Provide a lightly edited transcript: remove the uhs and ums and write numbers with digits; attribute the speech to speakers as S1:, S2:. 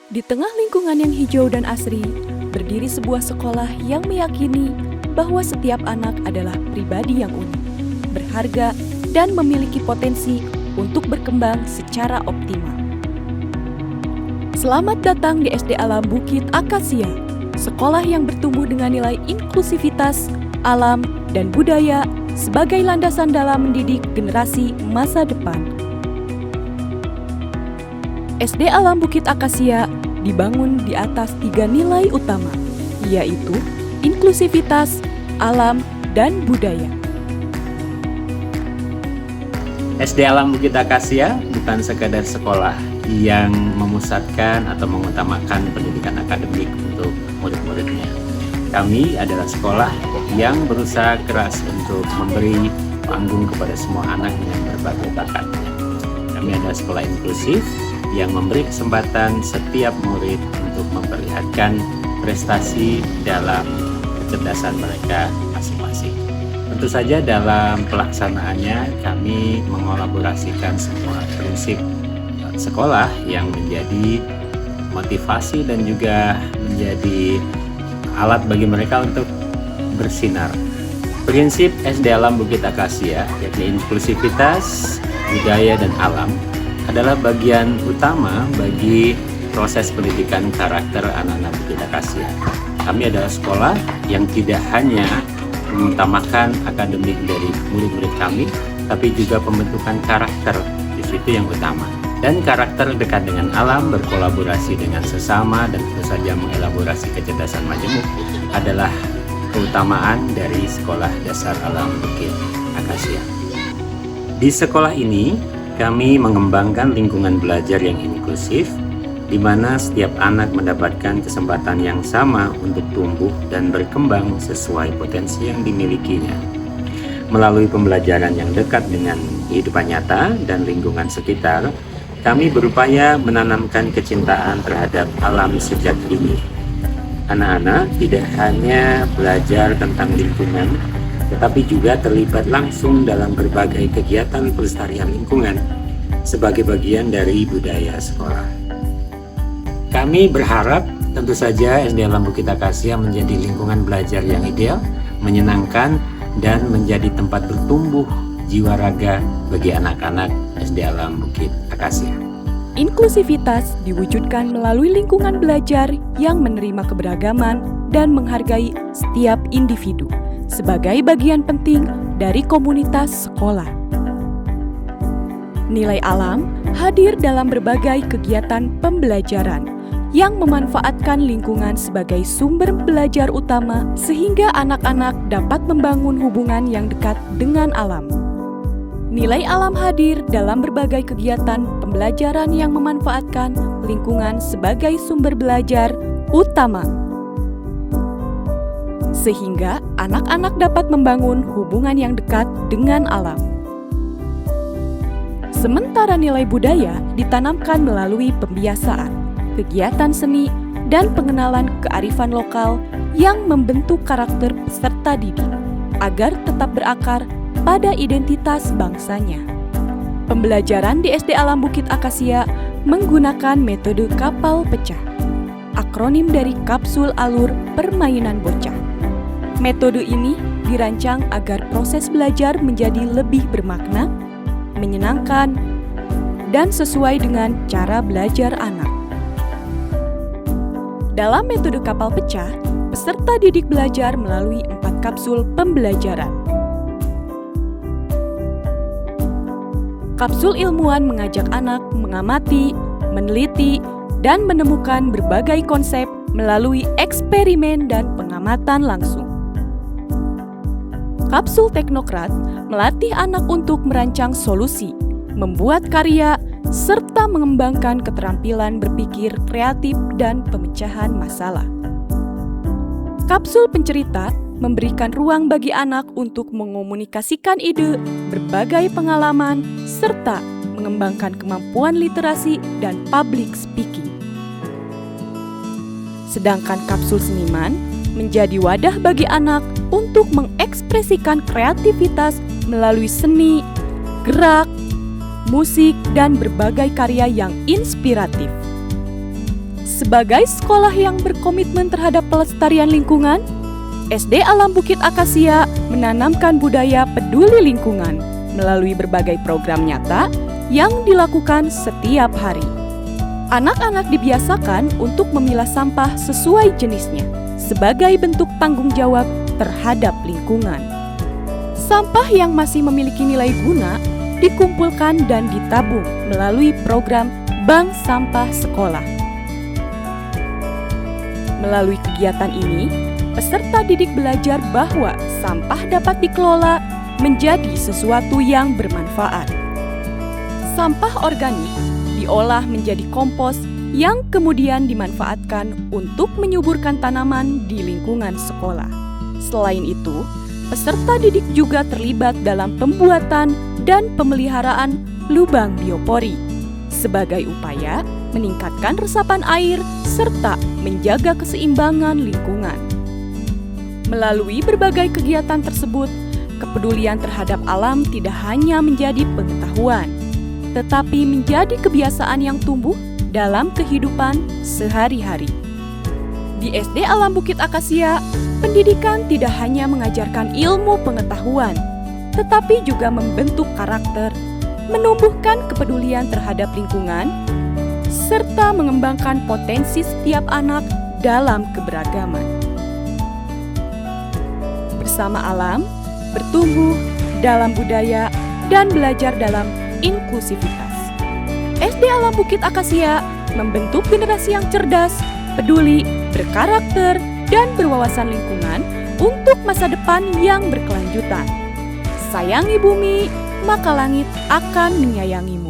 S1: Di tengah lingkungan yang hijau dan asri, berdiri sebuah sekolah yang meyakini bahwa setiap anak adalah pribadi yang unik, berharga, dan memiliki potensi untuk berkembang secara optimal. Selamat datang di SD Alam Bukit Akasia, sekolah yang bertumbuh dengan nilai inklusivitas, alam, dan budaya sebagai landasan dalam mendidik generasi masa depan. SD Alam Bukit Akasia dibangun di atas 3 nilai utama, yaitu inklusivitas, alam, dan budaya.
S2: SD Alam Bukit Akasia bukan sekadar sekolah yang memusatkan atau mengutamakan pendidikan akademik untuk murid-muridnya. Kami adalah sekolah yang berusaha keras untuk memberi panggung kepada semua anak dengan berbagai bakat. Kami adalah sekolah inklusif yang memberi kesempatan setiap murid untuk memperlihatkan prestasi dalam kecerdasan mereka masing-masing. Tentu saja dalam pelaksanaannya kami mengolaborasikan semua prinsip sekolah yang menjadi motivasi dan juga menjadi alat bagi mereka untuk bersinar. Prinsip SD Alam Bukit Akasia, yakni inklusivitas, budaya, dan alam, adalah bagian utama bagi proses pendidikan karakter anak-anak Bukit Akasia. Kami adalah sekolah yang tidak hanya mengutamakan akademik dari murid-murid kami, tapi juga pembentukan karakter di situ yang utama. Dan karakter dekat dengan alam, berkolaborasi dengan sesama, dan tentu saja mengelaborasi kecerdasan majemuk adalah keutamaan dari Sekolah Dasar Alam Bukit Akasia. Di sekolah ini, kami mengembangkan lingkungan belajar yang inklusif, di mana setiap anak mendapatkan kesempatan yang sama untuk tumbuh dan berkembang sesuai potensi yang dimilikinya. Melalui pembelajaran yang dekat dengan kehidupan nyata dan lingkungan sekitar, kami berupaya menanamkan kecintaan terhadap alam sejak dini. Anak-anak tidak hanya belajar tentang lingkungan, tetapi juga terlibat langsung dalam berbagai kegiatan pelestarian lingkungan sebagai bagian dari budaya sekolah. Kami berharap tentu saja SD Alam Bukit Akasia menjadi lingkungan belajar yang ideal, menyenangkan, dan menjadi tempat bertumbuh jiwa raga bagi anak-anak SD Alam Bukit Akasia.
S1: Inklusivitas diwujudkan melalui lingkungan belajar yang menerima keberagaman dan menghargai setiap individu sebagai bagian penting dari komunitas sekolah. Nilai alam hadir dalam berbagai kegiatan pembelajaran yang memanfaatkan lingkungan sebagai sumber belajar utama sehingga anak-anak dapat membangun hubungan yang dekat dengan alam. Nilai alam hadir dalam berbagai kegiatan pembelajaran yang memanfaatkan lingkungan sebagai sumber belajar utama, sehingga anak-anak dapat membangun hubungan yang dekat dengan alam. Sementara nilai budaya ditanamkan melalui pembiasaan, kegiatan seni, dan pengenalan kearifan lokal yang membentuk karakter peserta didik agar tetap berakar pada identitas bangsanya. Pembelajaran di SD Alam Bukit Akasia menggunakan metode kapal pecah, akronim dari Kapsul Alur Permainan Bocah. Metode ini dirancang agar proses belajar menjadi lebih bermakna, menyenangkan, dan sesuai dengan cara belajar anak. Dalam metode kapal pecah, peserta didik belajar melalui 4 kapsul pembelajaran. Kapsul ilmuwan mengajak anak mengamati, meneliti, dan menemukan berbagai konsep melalui eksperimen dan pengamatan langsung. Kapsul teknokrat melatih anak untuk merancang solusi, membuat karya, serta mengembangkan keterampilan berpikir kreatif dan pemecahan masalah. Kapsul pencerita memberikan ruang bagi anak untuk mengomunikasikan ide, berbagai pengalaman, serta mengembangkan kemampuan literasi dan public speaking. Sedangkan kapsul seniman menjadi wadah bagi anak untuk mengekspresikan kreativitas melalui seni, gerak, musik, dan berbagai karya yang inspiratif. Sebagai sekolah yang berkomitmen terhadap pelestarian lingkungan, SD Alam Bukit Akasia menanamkan budaya peduli lingkungan melalui berbagai program nyata yang dilakukan setiap hari. Anak-anak dibiasakan untuk memilah sampah sesuai jenisnya sebagai bentuk tanggung jawab terhadap lingkungan. Sampah yang masih memiliki nilai guna dikumpulkan dan ditabung melalui program Bank Sampah Sekolah. Melalui kegiatan ini, peserta didik belajar bahwa sampah dapat dikelola menjadi sesuatu yang bermanfaat. Sampah organik diolah menjadi kompos yang kemudian dimanfaatkan untuk menyuburkan tanaman di lingkungan sekolah. Selain itu, peserta didik juga terlibat dalam pembuatan dan pemeliharaan lubang biopori sebagai upaya meningkatkan resapan air serta menjaga keseimbangan lingkungan. Melalui berbagai kegiatan tersebut, kepedulian terhadap alam tidak hanya menjadi pengetahuan, tetapi menjadi kebiasaan yang tumbuh dalam kehidupan sehari-hari. Di SD Alam Bukit Akasia, pendidikan tidak hanya mengajarkan ilmu pengetahuan, tetapi juga membentuk karakter, menumbuhkan kepedulian terhadap lingkungan, serta mengembangkan potensi setiap anak dalam keberagaman. Bersama alam, bertumbuh dalam budaya, dan belajar dalam inklusivitas. SD Alam Bukit Akasia membentuk generasi yang cerdas, peduli, berkarakter, dan berwawasan lingkungan untuk masa depan yang berkelanjutan. Sayangi bumi, maka langit akan menyayangimu.